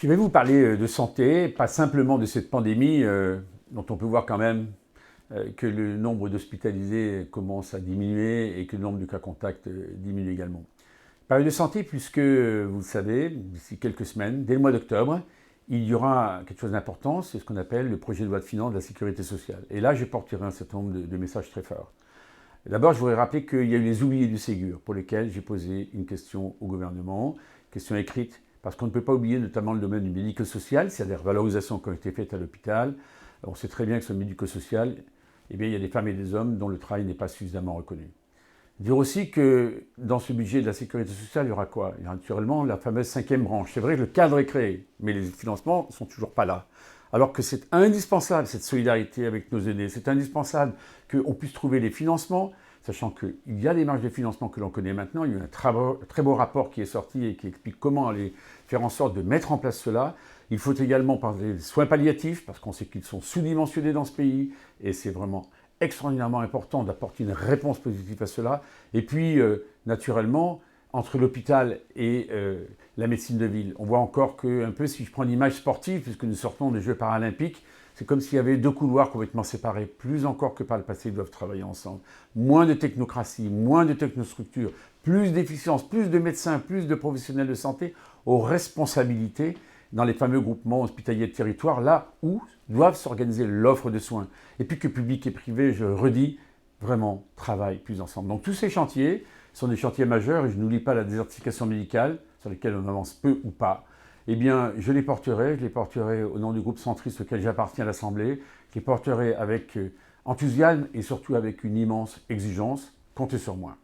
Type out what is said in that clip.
Je vais vous parler de santé, pas simplement de cette pandémie dont on peut voir quand même que le nombre d'hospitalisés commence à diminuer et que le nombre de cas contacts diminue également. Parler de santé puisque, vous le savez, d'ici quelques semaines, dès le mois d'octobre, il y aura quelque chose d'important, c'est ce qu'on appelle le projet de loi de finances de la sécurité sociale. Et là, je porterai un certain nombre de messages très forts. D'abord, je voudrais rappeler qu'il y a eu les oubliés du Ségur, pour lesquels j'ai posé une question au gouvernement, question écrite, parce qu'on ne peut pas oublier notamment le domaine du médico-social, c'est-à-dire des revalorisations qui ont été faites à l'hôpital. On sait très bien que sur le médico-social, eh bien, il y a des femmes et des hommes dont le travail n'est pas suffisamment reconnu. Dire aussi que dans ce budget de la sécurité sociale, il y aura quoi? Il y aura naturellement la fameuse 5e branche. C'est vrai que le cadre est créé, mais les financements ne sont toujours pas là. Alors que c'est indispensable, cette solidarité avec nos aînés. C'est indispensable qu'on puisse trouver les financements, sachant qu'il y a des marges de financement que l'on connaît maintenant. Il y a eu un très beau rapport qui est sorti et qui explique comment aller faire en sorte de mettre en place cela. Il faut également parler des soins palliatifs, parce qu'on sait qu'ils sont sous-dimensionnés dans ce pays, et c'est vraiment extraordinairement important d'apporter une réponse positive à cela. Et puis, naturellement, entre l'hôpital et la médecine de ville, on voit encore que, un peu si je prends l'image sportive, puisque nous sortons des Jeux paralympiques, c'est comme s'il y avait deux couloirs complètement séparés, plus encore que par le passé, ils doivent travailler ensemble. Moins de technocratie, moins de technostructure, plus d'efficience, plus de médecins, plus de professionnels de santé aux responsabilités dans les fameux groupements hospitaliers de territoire, là où doivent s'organiser l'offre de soins. Et puis que public et privé, je redis, vraiment travaillent plus ensemble. Donc tous ces chantiers sont des chantiers majeurs, et je n'oublie pas la désertification médicale, sur lesquels on avance peu ou pas. Eh bien, je les porterai au nom du groupe centriste auquel j'appartiens à l'Assemblée, je les porterai avec enthousiasme et surtout avec une immense exigence. Comptez sur moi.